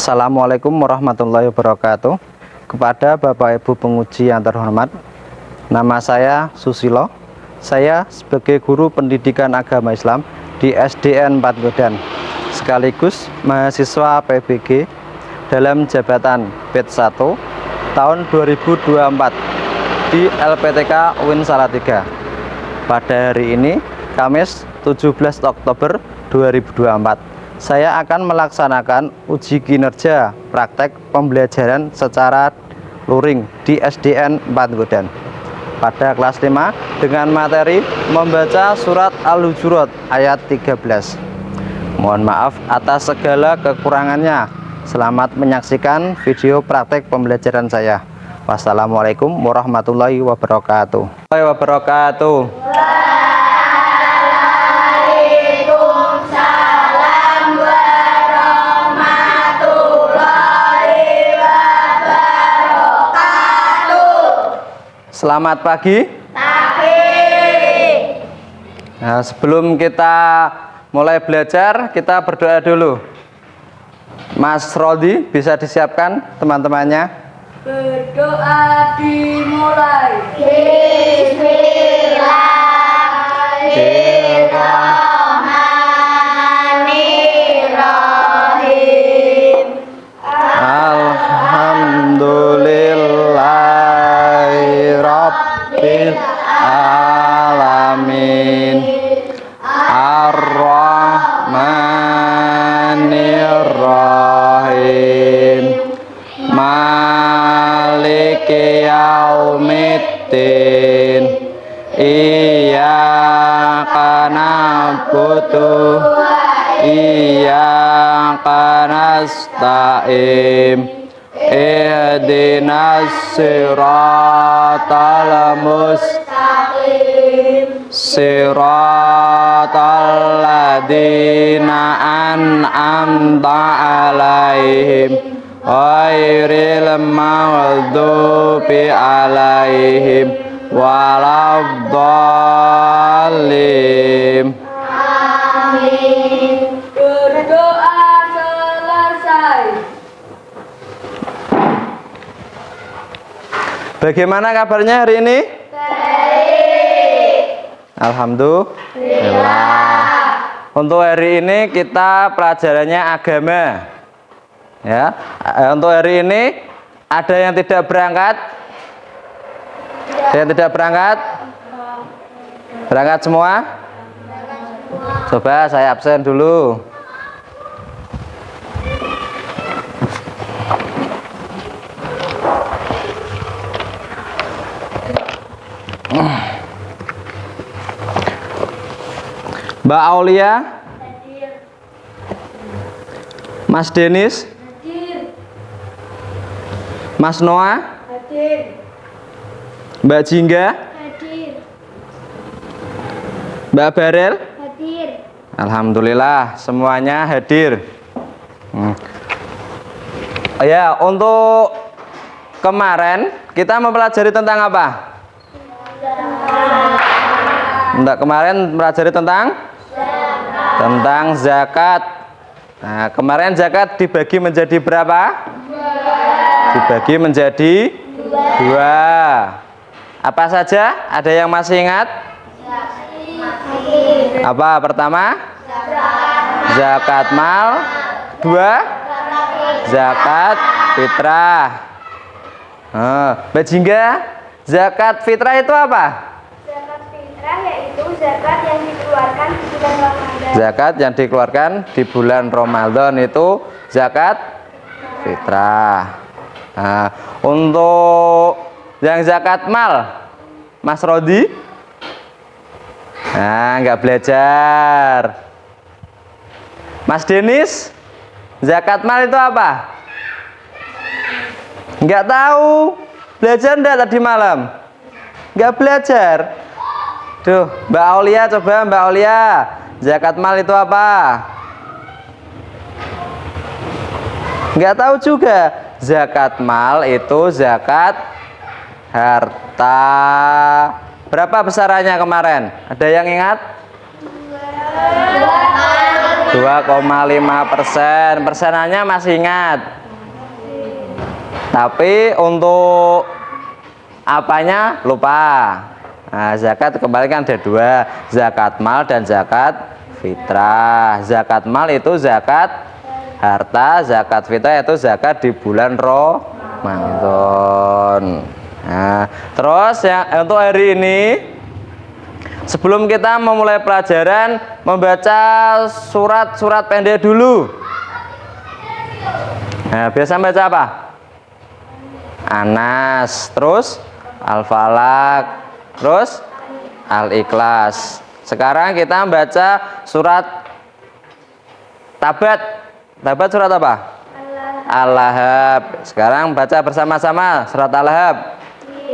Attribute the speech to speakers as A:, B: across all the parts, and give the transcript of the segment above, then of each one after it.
A: Assalamualaikum warahmatullahi wabarakatuh. Kepada Bapak Ibu penguji yang terhormat, nama saya Susilo. Saya sebagai guru pendidikan agama Islam di SDN Patgodan, sekaligus mahasiswa PBG dalam jabatan PET 1 tahun 2024 di LPTK UIN Salatiga. Pada hari ini, Kamis 17 Oktober 2024, saya akan melaksanakan uji kinerja praktek pembelajaran secara luring di SDN Patgodan pada kelas 5 dengan materi membaca surat Al-Hujurat ayat 13. Mohon maaf atas segala kekurangannya. Selamat menyaksikan video praktek pembelajaran saya. Wassalamualaikum warahmatullahi wabarakatuh. Selamat pagi. Nah, sebelum kita mulai belajar, kita berdoa dulu. Mas Rodi, bisa disiapkan teman-temannya?
B: Berdoa dimulai. Bismillahirrahmanirrahim.
A: Alhamdulillahirabbil alamin. Ar-Rahmanirrahim. Maliki yaumiddin. Iyyaka na'budu wa iyyaka nasta'in. Ihdinas siratal mustaqim. Siratal ladzina an'amta 'alaihim ghairil maghdubi 'alaihim waladdallin.
B: Amin. Berdoa selesai.
A: Bagaimana kabarnya hari ini?
B: Baik.
A: Alhamdulillah. Untuk hari ini kita pelajarannya agama. Ya, untuk hari ini ada yang tidak berangkat? Ada yang tidak berangkat? Berangkat semua? Coba saya absen dulu. Mbak Aulia,
B: Hadir.
A: Mas Denis,
B: Hadir.
A: Mas Noah,
B: Hadir.
A: Mbak Jingga,
B: Hadir.
A: Mbak Barel.
B: Hadir.
A: Alhamdulillah semuanya hadir. Ya, untuk kemarin kita mempelajari tentang apa? Untuk kemarin mempelajari tentang zakat. Nah, kemarin zakat dibagi menjadi berapa? Dibagi menjadi dua. Apa saja? Ada yang masih ingat? Apa pertama? Zakat mal. Dua, zakat fitrah. Mbak Jingga, zakat fitrah itu apa?
B: Zakat fitrah yaitu zakat yang dikeluarkan di bulan Ramadan.
A: Zakat yang dikeluarkan di bulan Ramadan itu zakat fitrah. Nah, untuk yang zakat mal, Mas Rodi? Nah, nggak belajar. Mas Denis, zakat mal itu apa? Nggak tahu. Belajar enggak tadi malam? Nggak belajar. Duh, Mbak Aulia, coba Mbak Aulia, zakat mal itu apa? Nggak tahu juga. Zakat mal itu zakat harta. Berapa besarannya kemarin? Ada yang ingat?
B: 2
A: 2,5%. Persenannya masih ingat. Tapi untuk apanya lupa. Nah, zakat kembali kan ada dua, zakat mal dan zakat fitrah. Zakat mal itu zakat harta, zakat fitrah itu zakat di bulan Ramadan. Nah, terus yang untuk hari ini, sebelum kita memulai pelajaran, membaca surat-surat pendek dulu. Nah, biasa baca apa? Anas, terus Al-Falaq, terus Al-Ikhlas. Sekarang kita baca surat Tabat. Tabat surat apa? Al-Lahab. Sekarang baca bersama-sama surat Al-Lahab.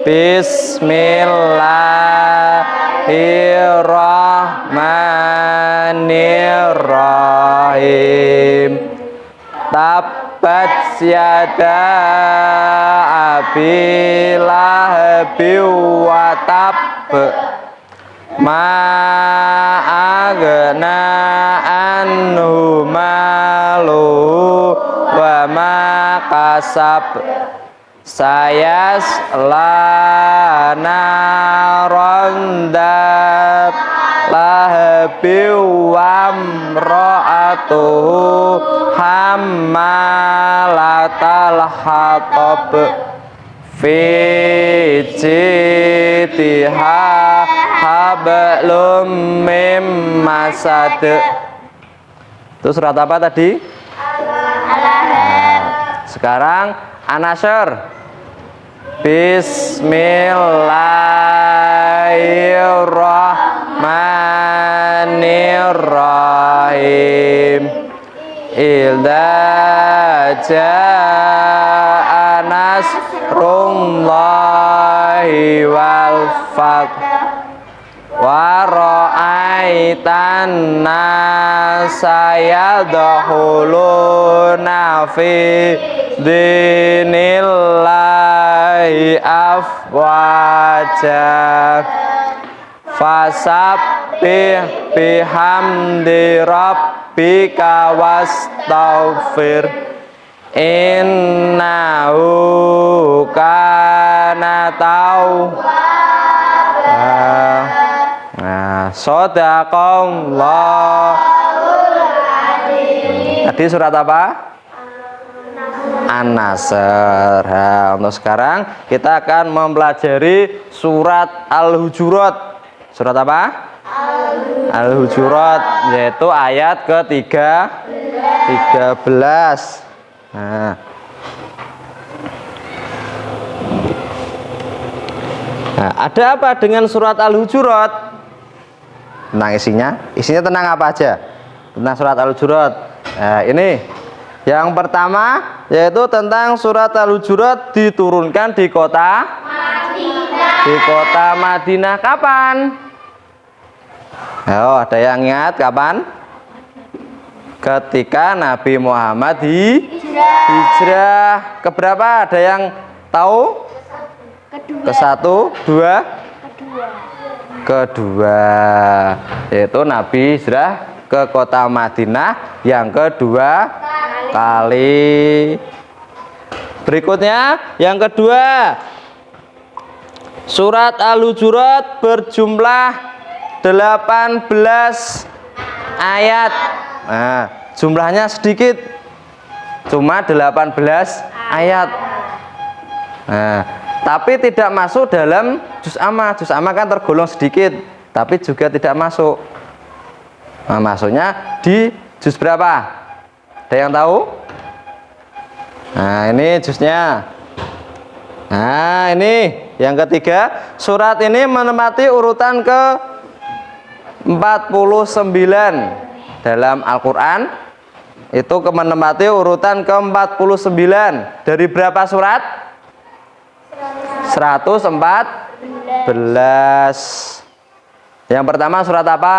A: Bismillahirrahmanirrahim. Tabat yada abi lahabi wa tab, ma agna anhu maluhu wa ma kasab, sayasla rondat lahabi wa mra'atuhu hammalatal hatab fi jitiha hablum mim masad. Itu surat apa tadi? Sekarang An-Nasr. Bismillahirrahmanirrahim. Idza jaa nasrullahi wal fath wa ra'aitan nasa yadkhuluna fi dinillahi afwaja fasabbih bihamdi rabbika wastaghfir innahu kana Shadaqallah. Tadi surat apa? An-Nasr. Nah, untuk sekarang kita akan mempelajari surat Al-Hujurat. Surat apa? Al-Hujurat, yaitu ayat ke-13. Nah, ada apa dengan surat Al-Hujurat? Tentang isinya tentang apa aja? Tentang surat Al-Hujurat. Nah, ini yang pertama yaitu tentang surat Al-Hujurat diturunkan di kota Madinah. Di kota Madinah kapan? Ayo, ada yang ingat kapan? Ketika Nabi Muhammad hijrah. Keberapa? Ada yang tahu? Ke-1, 2? Kedua, yaitu Nabi hijrah ke kota Madinah yang kedua kali. Berikutnya yang kedua, surat Al-Hujurat berjumlah 18 ayat. Nah, jumlahnya sedikit, cuma 18 ayat. Nah, tapi tidak masuk dalam juz amma. Juz amma kan tergolong sedikit, tapi juga tidak masuk. Nah, masuknya di juz berapa? Ada yang tahu? Nah, ini juznya. Nah, ini yang ketiga. Surat ini menempati urutan ke-49 dalam Al-Quran. Itu menempati urutan ke-49 dari berapa surat? 114. Yang pertama surat apa?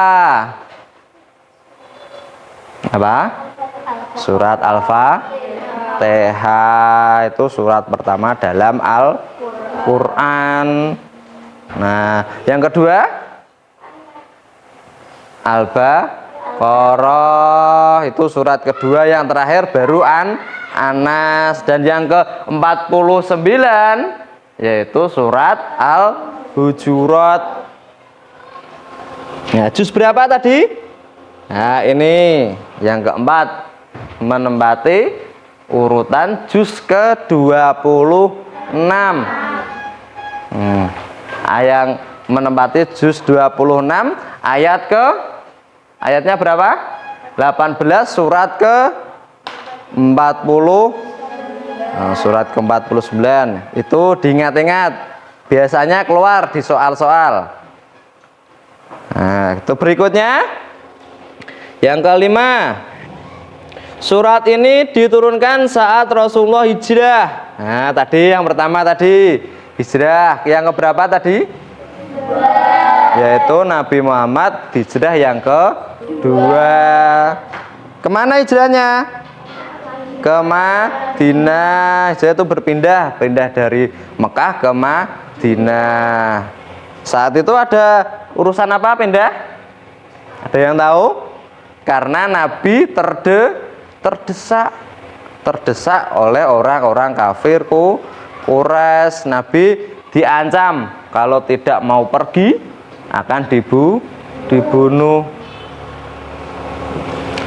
A: Surat Al-Fatihah. Itu surat pertama dalam Al-Quran. Nah, yang kedua Baqarah. Itu surat kedua, yang terakhir baru Anas. Dan yang ke-49 yaitu surat Al-Hujurat. Nah, juz berapa tadi? Nah, ini yang keempat, menempati urutan juz ke-26. Yang menempati juz 26 ayatnya berapa? 18 surat ke-40. Surat ke-49 itu diingat-ingat, biasanya keluar di soal-soal. Nah, itu berikutnya yang kelima, surat ini diturunkan saat Rasulullah hijrah. Nah, tadi yang pertama tadi hijrah, yang keberapa tadi? Yaitu Nabi Muhammad hijrah yang kedua. Kemana hijrahnya? Ke Madinah. Hijrah itu pindah dari Mekah ke Madinah. Saat itu ada urusan apa pindah? Ada yang tahu? Karena Nabi terdesak oleh orang-orang kafir Quraisy. Nabi diancam kalau tidak mau pergi akan dibunuh.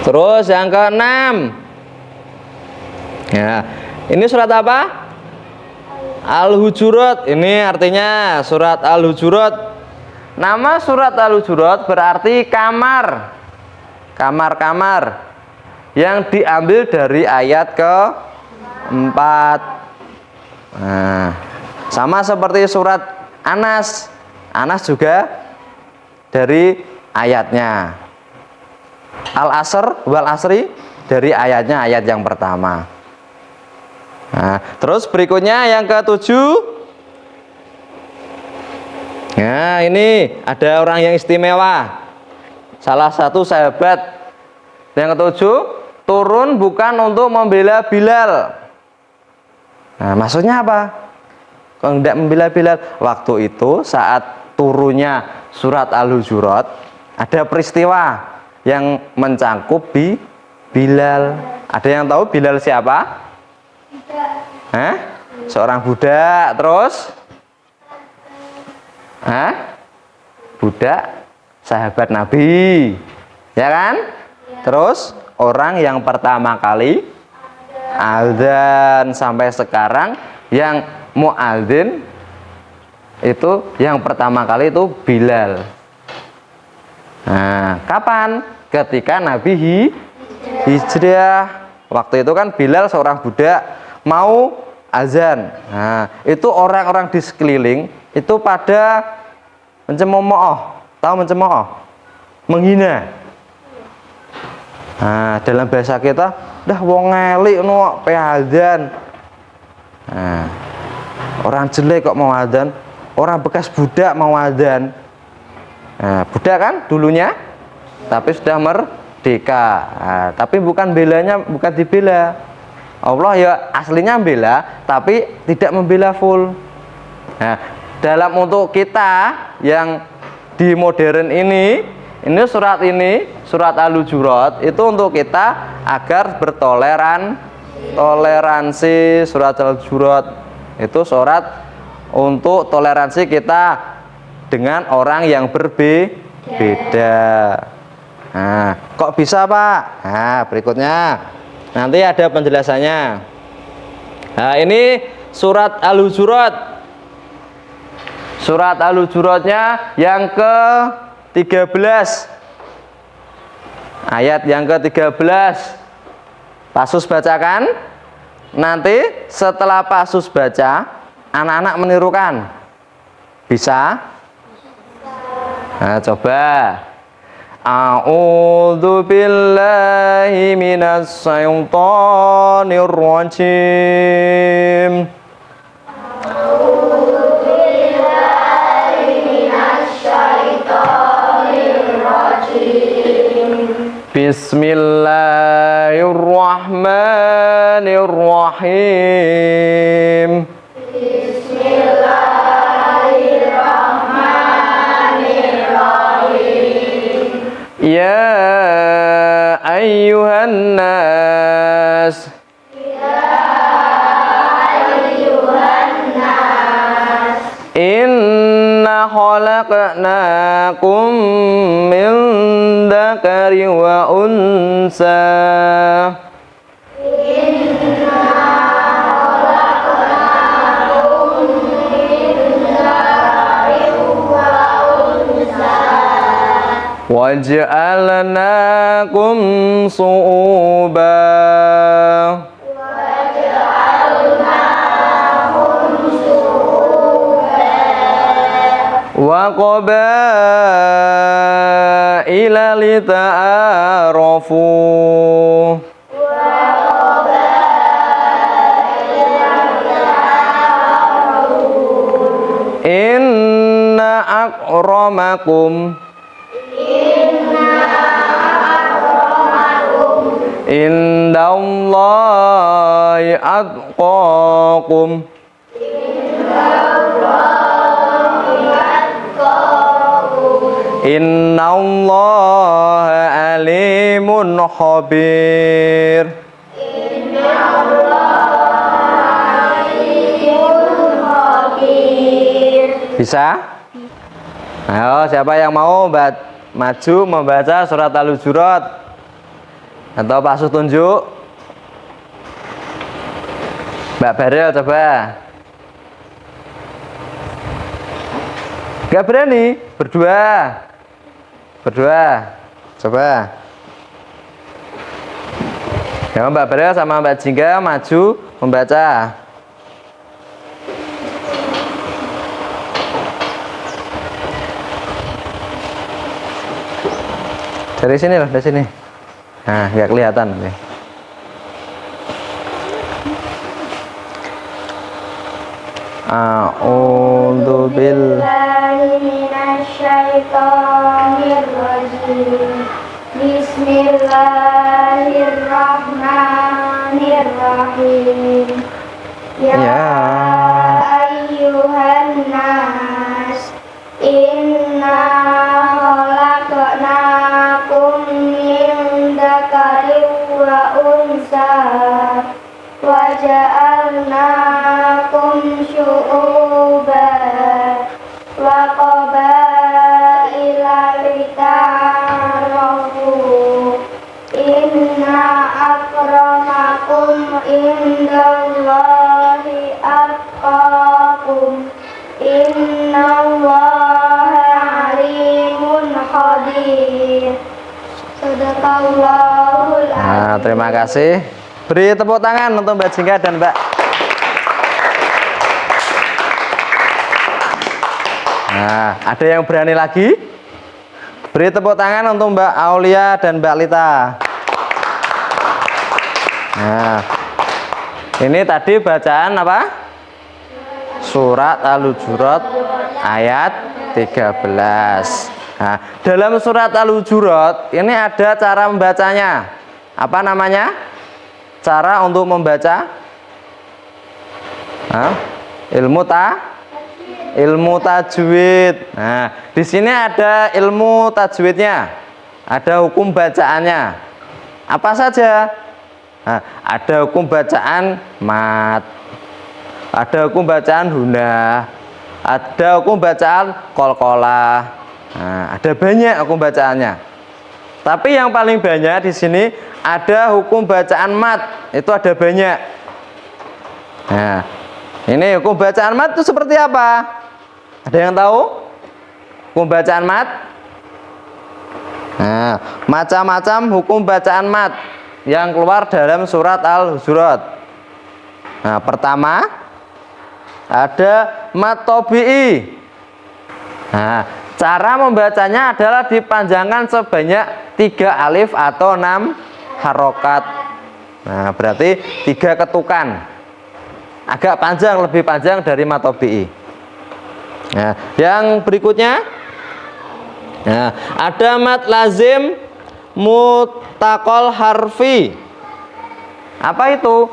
A: Terus yang keenam, ya, ini surat apa? Al-Hujurat. Ini artinya surat Al-Hujurat. Nama surat Al-Hujurat berarti kamar. Kamar-kamar, yang diambil dari ayat ke-4. Nah, sama seperti surat Anas. Anas juga dari ayatnya. Al-Asr wal Asri dari ayatnya, ayat yang pertama. Nah, terus berikutnya yang ke-7. Nah, ini ada orang yang istimewa, salah satu sahabat. Yang ke-7, turun bukan untuk membela Bilal. Nah, maksudnya apa? Kalau tidak membela Bilal, waktu itu saat turunnya surat Al-Hujurat, ada peristiwa yang mencangkup Bilal. Ada yang tahu Bilal siapa? Seorang budak. Terus budak sahabat Nabi, ya kan? Terus orang yang pertama kali azan sampai sekarang, yang muadzin itu yang pertama kali itu Bilal. Nah, kapan? Ketika Nabi hijrah. Waktu itu kan Bilal seorang budak mau azan. Nah, itu orang-orang di sekeliling itu pada mencemooh. Tahu mencemooh? Menghina. Nah, dalam bahasa kita, dah wong ngelik no pe azan. Nah, orang jelek kok mau azan, orang bekas budak mau azan. Nah, budak kan dulunya, tapi sudah merdeka. Nah, tapi bukan belanya, bukan dibela. Allah ya aslinya bela, tapi tidak membela full. Nah, dalam untuk kita yang di modern ini surat Al-Hujurat itu untuk kita agar toleransi. Surat Al-Hujurat itu surat untuk toleransi kita dengan orang yang berbeda. Nah, kok bisa Pak? Nah, berikutnya nanti ada penjelasannya. Nah, ini surat Al-Hujurat. Surat Al-Hujuratnya yang ke-13. Ayat yang ke-13. Pasus bacakan. Nanti setelah Pasus baca, anak-anak menirukan. Bisa? Nah, coba. A'udzu billahi minas syaitonir rajim. Bismillahirrahmanirrahim. Bismillahirrahmanirrahim. Ya khalaqnakum min dzakari wa unsa. Waja'alnakum su'uba wa qabaila lita'arafu. Inna akramakum indallahi atqakum. Innallaha alimun khabir. Bisa? Ayo, siapa yang mau maju membaca surat Al-Hujurat? Atau Pak Sus tunjuk? Mbak Barel coba. Gak berani? Berdua. Coba. Ya, Mbak Barel sama Mbak Jingga maju membaca. Dari sini loh, dari sini. Nah, nggak kelihatan nih. A'udzu billahi minasyaitonirrajim. Bismillahirrahmanirrahim. Ya ayyuhan nas, inna khalaqnakum min dzakarin wa unsa wa ja'alnakum syu'uban wa qabaila lita'arafu. Inna akramakum indallahi atqakum. Innallaha alimun khabir. Sadaqallahul azim. Nah, terima kasih. Beri tepuk tangan untuk Mbak Jingga dan Mbak. Nah, ada yang berani lagi? Beri tepuk tangan untuk Mbak Aulia dan Mbak Lita. Nah, ini tadi bacaan apa? Surat Al-Hujurat ayat 13. Nah, dalam surat Al-Hujurat ini ada cara membacanya. Apa namanya? Cara untuk membaca? Ilmu tajwid. Nah, di sini ada ilmu tajwidnya. Ada hukum bacaannya. Apa saja? Nah, ada hukum bacaan mat. Ada hukum bacaan hundah. Ada hukum bacaan qalqalah. Nah, ada banyak hukum bacaannya. Tapi yang paling banyak di sini ada hukum bacaan mat. Itu ada banyak. Nah, ini hukum bacaan mat itu seperti apa? Ada yang tahu? Hukum bacaan mat? Nah, macam-macam hukum bacaan mat yang keluar dalam surat Al-Hujurat. Nah, pertama ada mat tabi'i. Nah, cara membacanya adalah dipanjangkan sebanyak 3 alif atau 6 harokat. Nah, berarti 3 ketukan. Agak panjang, lebih panjang dari mat tabi'i. Nah, yang berikutnya, nah, ada mat lazim muttaqal harfi. Apa itu?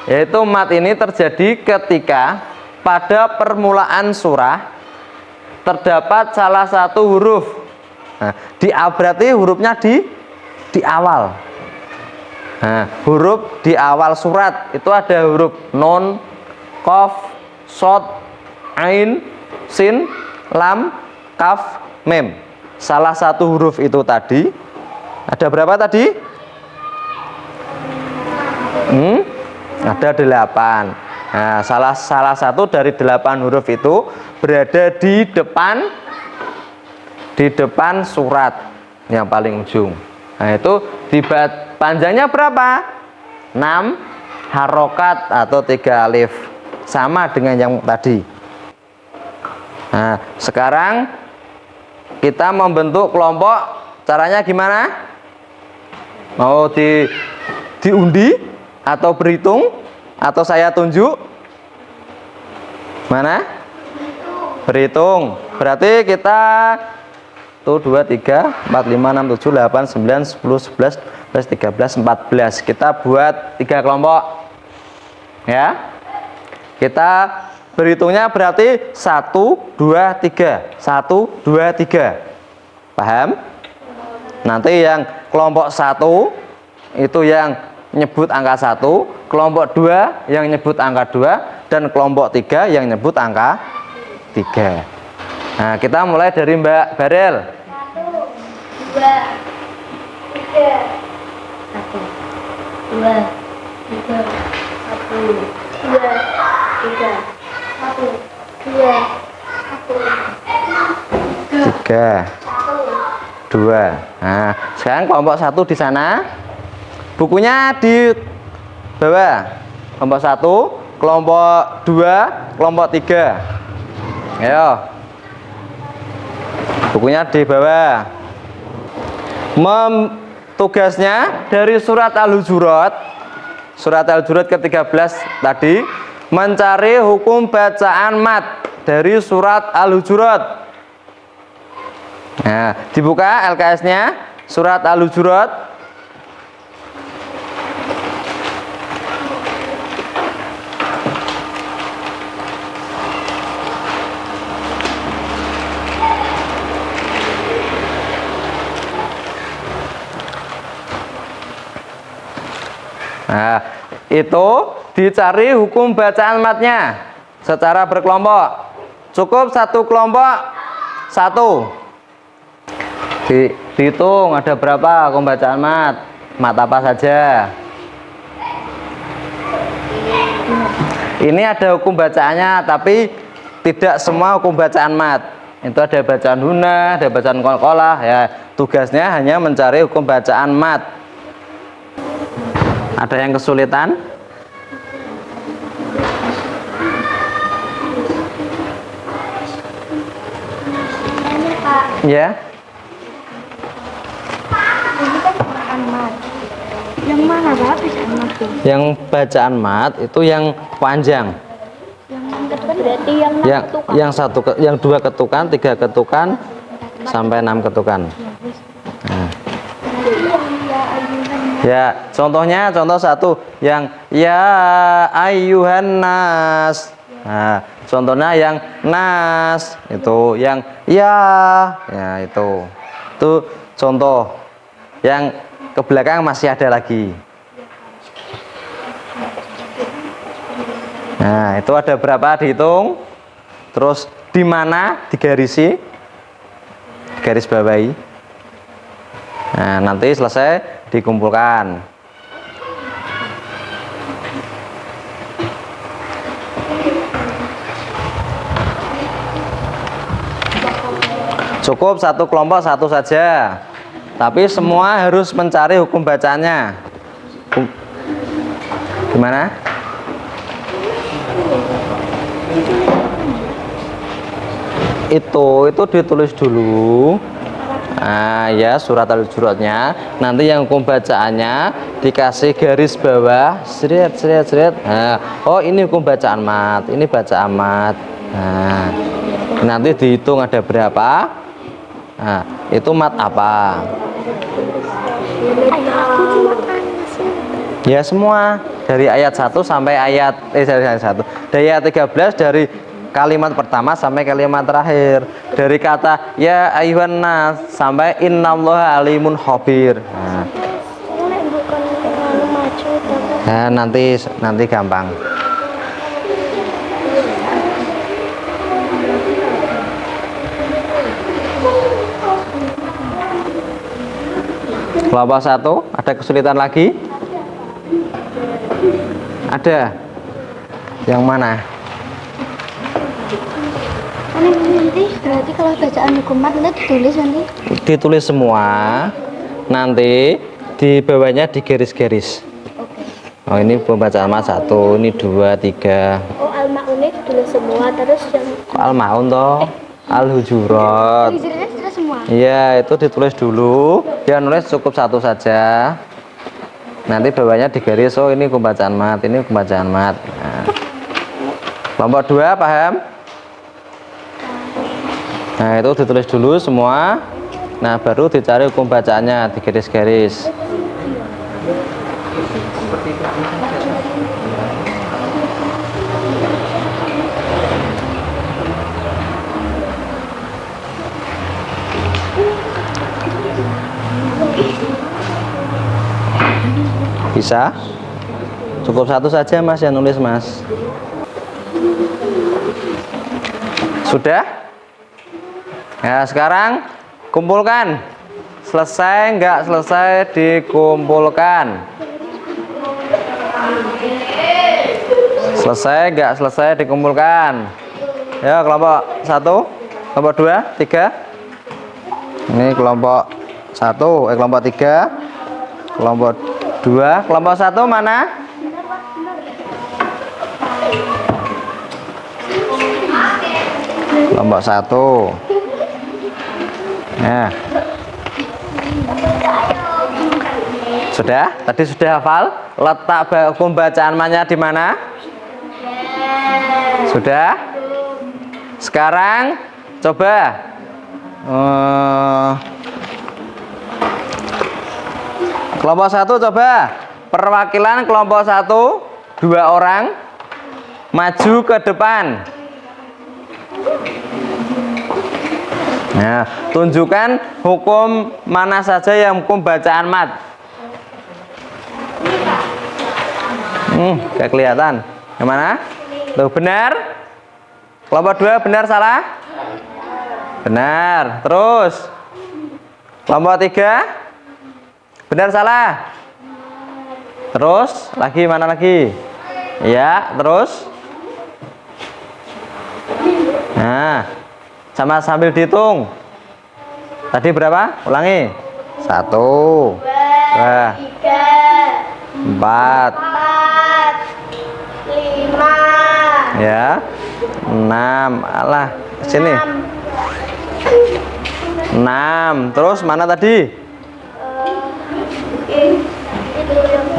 A: Yaitu mat ini terjadi ketika pada permulaan surah terdapat salah satu huruf. Nah, berarti hurufnya di awal. Nah, huruf di awal surat itu ada huruf nun, qaf, shad, ain, sin, lam, kaf, mim. Salah satu huruf itu tadi ada berapa tadi? Ada 8. Nah, salah satu dari 8 huruf itu berada di depan surat yang paling ujung. Nah, itu panjangnya berapa? 6 harokat atau 3 alif. Sama dengan yang tadi. Nah, sekarang kita membentuk kelompok. Caranya gimana? Mau diundi atau berhitung atau saya tunjuk? Mana? Berhitung. Berarti kita 1 2 3 4 5 6 7 8 9 10 11 12 13 14. Kita buat 3 kelompok. Ya. Kita berhitungnya berarti 1 2 3. 1 2 3. Paham? Nanti yang kelompok 1 itu yang nyebut angka 1, kelompok 2 yang nyebut angka 2, dan kelompok 3 yang nyebut angka 3. Nah, kita mulai dari Mbak Barel.
B: 1 2 3. 1 2 3. 1 2 3. 1 2 1. 2. Nah, sekarang kelompok 1 di sana. Bukunya di bawah. Kelompok 1, kelompok 2, kelompok 3. Ayo. Bukunya di bawah. Tugasnya dari surat Al-Hujurat. Surat Al-Hujurat ke-13 tadi mencari hukum bacaan mat dari surat Al-Hujurat. Nah, dibuka LKS-nya surat Al-Hujurat. Nah, itu dicari hukum bacaan matnya secara berkelompok. Cukup satu kelompok 1. Dihitung ada berapa hukum bacaan mat? Mat apa saja? Ini ada hukum bacaannya, tapi tidak semua hukum bacaan mat. Itu ada bacaan huna, ada bacaan qalqalah. Ya, tugasnya hanya mencari hukum bacaan mat. Ada yang kesulitan? Ya. Yang mana Pak bacaan mat?
A: Yang bacaan mat itu yang panjang.
B: Berarti
A: yang 2 ketukan, 3 ketukan sampai 6 ketukan. Nah. Ya, contohnya contoh 1 yang ya ayyuhan nas. Nah, contohnya yang nas itu yang ya itu. Itu contoh. Yang ke belakang masih ada lagi. Nah, itu ada berapa dihitung. Terus di mana digarisi, garis bawahi. Nah, nanti selesai dikumpulkan. Cukup satu kelompok 1 saja. Tapi semua harus mencari hukum bacaannya. Gimana? Itu ditulis dulu. Nah, ya surat Al-Hujuratnya. Nanti yang hukum bacaannya dikasih garis bawah, seret. Nah, oh ini hukum bacaan mat, ini bacaan mat. Nah, nanti dihitung ada berapa. Nah, itu mat apa? Ya semua dari ayat 1 sampai ayat dari ayat 1. Dari ayat 13 dari kalimat pertama sampai kalimat terakhir. Dari kata ya ayyuhan nas sampai innallaha alimun khabir. Nah, nanti gampang.
B: Kelompok 1 ada kesulitan lagi? Ada? Yang mana?
C: Nanti berarti kalau bacaan hukum mat nanti ditulis nanti.
B: Ditulis semua. Nanti di bawahnya digaris-garis. Oh, ini pembacaan mat 1, ini 2, 3.
C: Oh, al-ma'unnya ditulis semua terus yang
B: Kok al-maun toh? Al-hujurat.
C: hijrahnya ditulis semua.
B: Iya, itu ditulis dulu. Dia nulis cukup 1 saja. Nanti bawahnya digaris. Oh, ini pembacaan mat, ini pembacaan mat. Nah. Kelompok 2 paham? Nah, itu ditulis dulu semua. Nah, baru dicari hukum bacaannya, digaris-garis. Bisa? Cukup 1 saja Mas yang nulis Mas. Sudah? Ya, sekarang kumpulkan. Selesai nggak selesai dikumpulkan. Selesai nggak selesai dikumpulkan. Ya, kelompok 1, kelompok 2, 3. Ini kelompok 1, kelompok 3, kelompok 2, kelompok 1 mana? Kelompok 1. Nah. Sudah? Tadi sudah hafal? Letak hukum bacaan mat-nya di mana? Sudah? Sekarang coba kelompok 1 coba perwakilan kelompok 1 2 orang maju ke depan. Nah, tunjukkan hukum mana saja yang hukum bacaan mat. Gak kelihatan. Yang mana? Tuh, benar? Kelompok 2 benar salah? Benar. Terus kelompok 3 benar salah? Terus lagi mana lagi? Ya, terus. Nah, sama sambil dihitung. Tadi berapa? Ulangi. 1 2
C: 3
B: 4
C: 5
B: ya 6. Alah, sini 6. Terus mana tadi?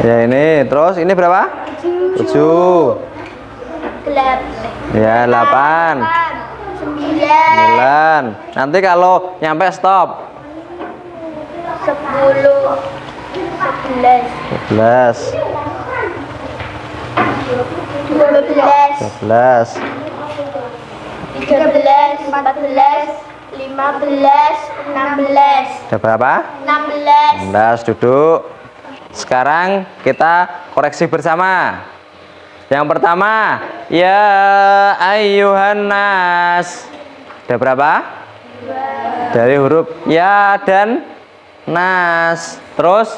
B: Ya ini. Terus ini berapa? 7. Ya 8 9. Nanti kalau nyampe stop
C: 10 11 12
B: 12
C: 13 14 15 16
B: Ada berapa?
C: 16
B: 16. Duduk. Sekarang kita koreksi bersama. Yang pertama, ya ayyuhan nas. Ada berapa? Dari huruf ya dan nas. Terus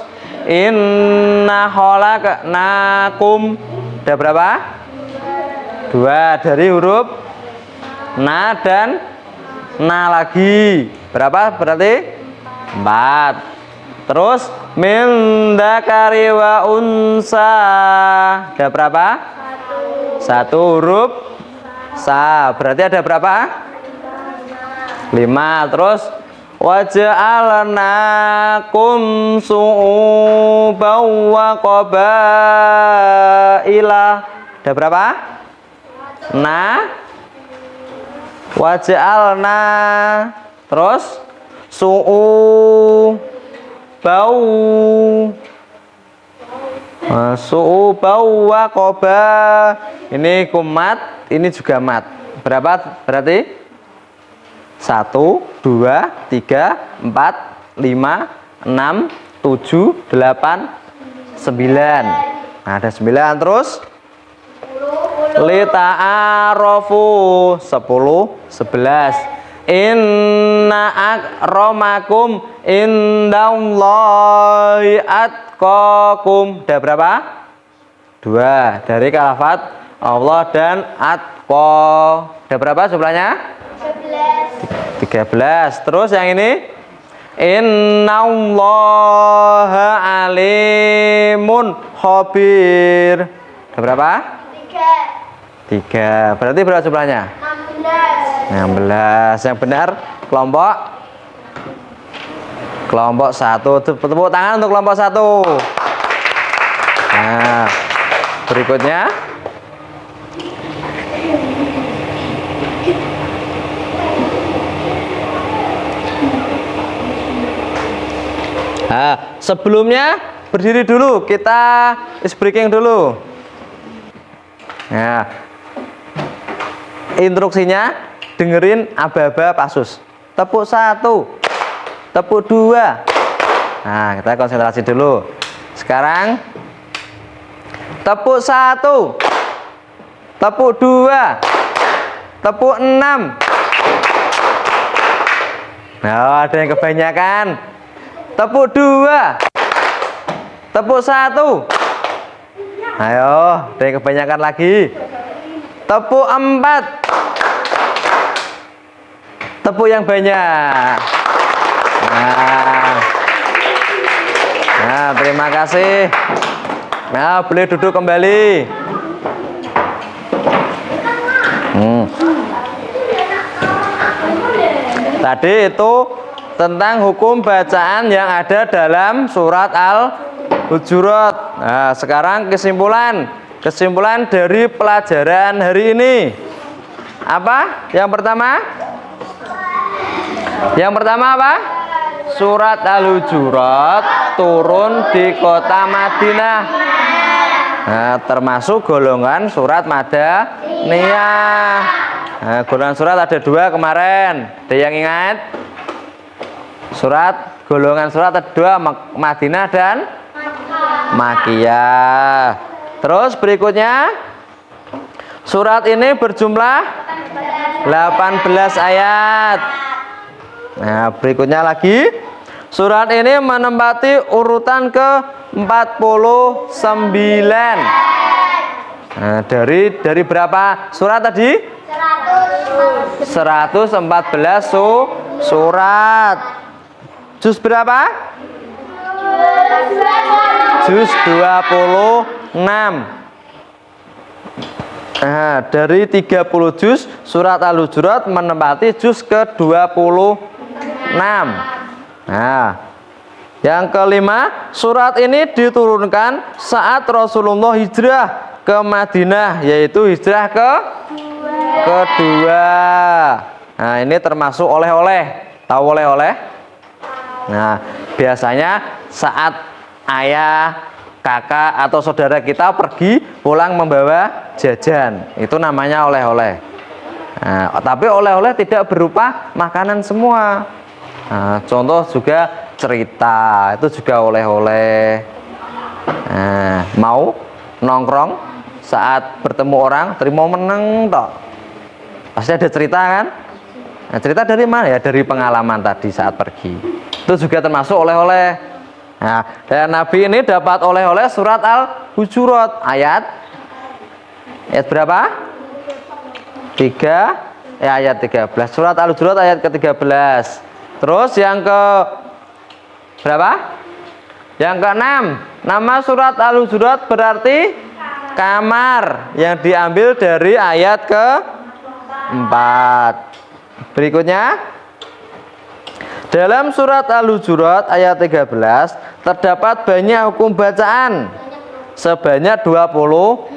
B: inna khalaqnakum. Ada berapa? 2. Dari huruf na dan na lagi. Berapa berarti? 4. Terus min dzakari wa unsa. Ada berapa? 1 huruf sa. Berarti ada berapa? 5. Terus waja'alnakum su'uban wa qabaila. Ada berapa? Na. Waja'alna. Terus su'u bau. Su'u bau wa qoba. Ini kumat, ini juga mat. Berapa berarti? 1 2 3 4 5 6 7 8 9. Nah, ada 9. Terus li ta'arofu 10 11. Inna akramakum indallahi atqakum. Udah berapa? 2 dari kalafat Allah dan atqa. Udah berapa jumlahnya? 13. Terus yang ini innallaha alimun khabir. Udah berapa? 3. Berarti berapa jumlahnya? 16. Yang benar kelompok 1. Tepuk tangan untuk kelompok 1. Nah, berikutnya sebelumnya berdiri dulu, kita is breaking dulu. Nah, instruksinya dengerin aba-aba pasus. Tepuk 1, tepuk 2. Nah, kita konsentrasi dulu. Sekarang tepuk 1, tepuk 2, tepuk 6. Nah, ada yang kebanyakan. Tepuk 2, tepuk 1. Ayo, ada yang kebanyakan lagi. Tepuk 4. Tepuk yang banyak. Nah, terima kasih. Nah, boleh duduk kembali. Tadi itu tentang hukum bacaan yang ada dalam surat Al-Hujurat. Nah, sekarang kesimpulan dari pelajaran hari ini. Apa? Yang pertama apa? Surat Al-Hujurat turun di kota Madinah. Nah, termasuk golongan surat Madaniyah. Nah, golongan surat ada 2 kemarin. Ada yang ingat? Golongan surat ada 2, Madinah dan Makkiyah. Terus berikutnya, surat ini berjumlah 18 ayat. Nah, berikutnya lagi, surat ini menempati urutan ke-49. Nah, dari berapa surat tadi? 114 surat. Juz berapa? Juz 26. Nah, dari 30 juz surat Al-Hujurat menempati juz ke-26. Nah, yang kelima, surat ini diturunkan saat Rasulullah hijrah ke Madinah, yaitu hijrah kedua. Nah, ini termasuk oleh-oleh. Tahu oleh-oleh? Nah, biasanya saat ayah, kakak atau saudara kita pergi pulang membawa jajan, itu namanya oleh-oleh. Nah, tapi oleh-oleh tidak berupa makanan semua. Nah, contoh juga cerita, itu juga oleh-oleh. Nah, mau nongkrong saat bertemu orang, terima meneng toh. Pasti ada cerita kan? Nah, cerita dari mana ya? Dari pengalaman tadi saat pergi. Itu juga termasuk oleh-oleh. Nah, dan Nabi ini dapat oleh-oleh surat Al-Hujurat ayat berapa? 3 ayat 13. Surat Al-Hujurat ayat ke-13. Terus yang ke berapa? Yang ke-6. Nama surat Al-Hujurat berarti kamar, yang diambil dari ayat ke-4. Berikutnya, dalam surat Al-Hujurat ayat 13 terdapat banyak hukum bacaan sebanyak 26.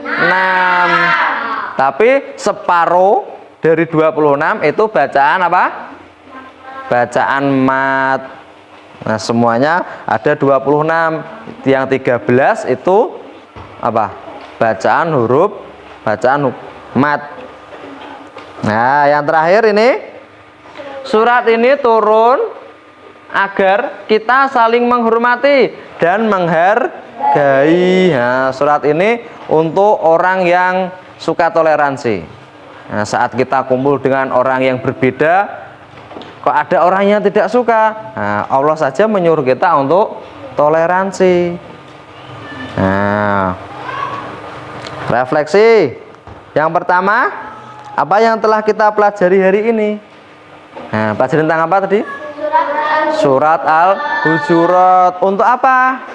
B: Tapi separuh dari 26 itu bacaan apa? Bacaan mat. Nah, semuanya ada 26. Yang 13 itu apa? Bacaan huruf, bacaan mat. Nah, yang terakhir ini, surat ini turun agar kita saling menghormati dan menghargai. Nah, surat ini untuk orang yang suka toleransi. Nah, saat kita kumpul dengan orang yang berbeda, kok ada orang yang tidak suka? Nah, Allah saja menyuruh kita untuk toleransi. Nah, refleksi. Yang pertama, apa yang telah kita pelajari hari ini? Nah, pelajari tentang apa tadi? Surat Al-Hujurat. Untuk apa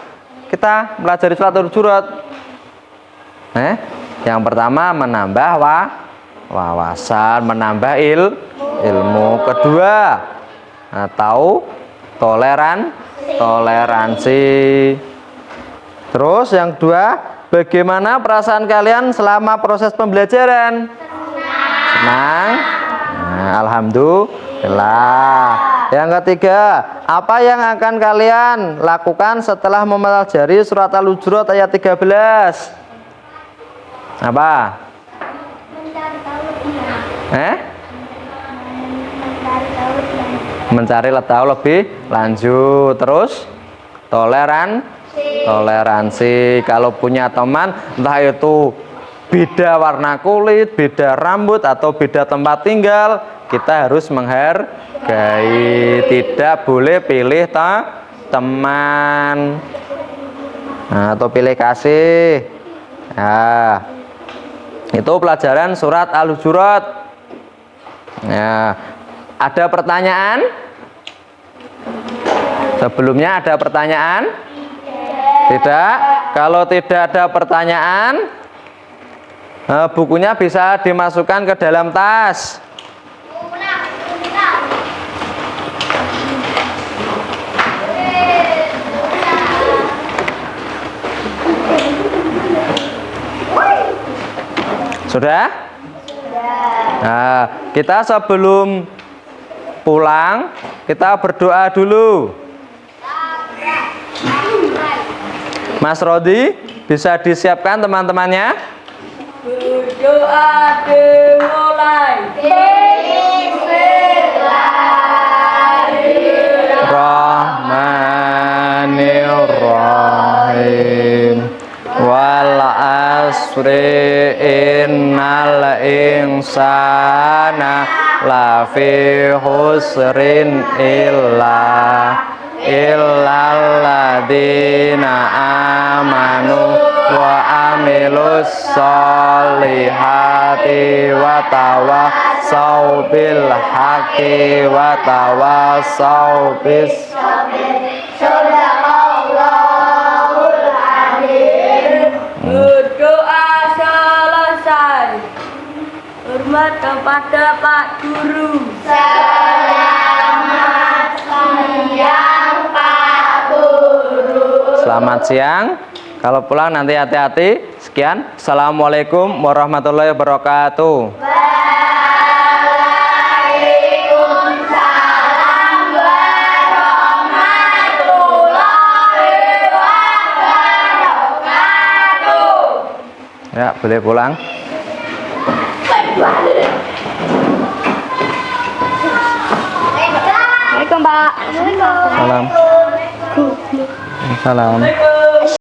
B: kita belajar surat Al-Hujurat? Yang pertama, menambah wawasan, menambah ilmu. Kedua, tahu toleransi. Terus yang kedua, bagaimana perasaan kalian selama proses pembelajaran? Senang. Alhamdulillah. Yang ketiga, apa yang akan kalian lakukan setelah mempelajari surat Al-Hujurat ayat 13? Apa? Mencari tahu lebih lanjut. Terus toleransi. Kalau punya teman, entah itu beda warna kulit, beda rambut, atau beda tempat tinggal, kita harus menghargai. Tidak boleh pilih teman, atau pilih kasih. Nah, itu pelajaran surat Al-Hujurat. Nah, ada pertanyaan? Sebelumnya ada pertanyaan? Tidak. Kalau tidak ada pertanyaan, bukunya bisa dimasukkan ke dalam tas. Sudah? Nah, kita sebelum pulang, kita berdoa dulu. Mas Rodi, bisa disiapkan teman-temannya?
D: Berdoa dimulai.
B: Bismillahirrahmanirrahim. Wal asri innal insana lafi husrin illalladzina amanu wa amilus solihati wa tawassaw bil haqqi wa tawassaw bis
D: Berdoa selesai. Hormat kepada Pak Guru.
B: Selamat siang. Kalau pulang nanti hati-hati. Sekian. Assalamualaikum warahmatullahi wabarakatuh. Ya, boleh pulang.
C: Assalamualaikum, Pak.
B: Salam. Salam.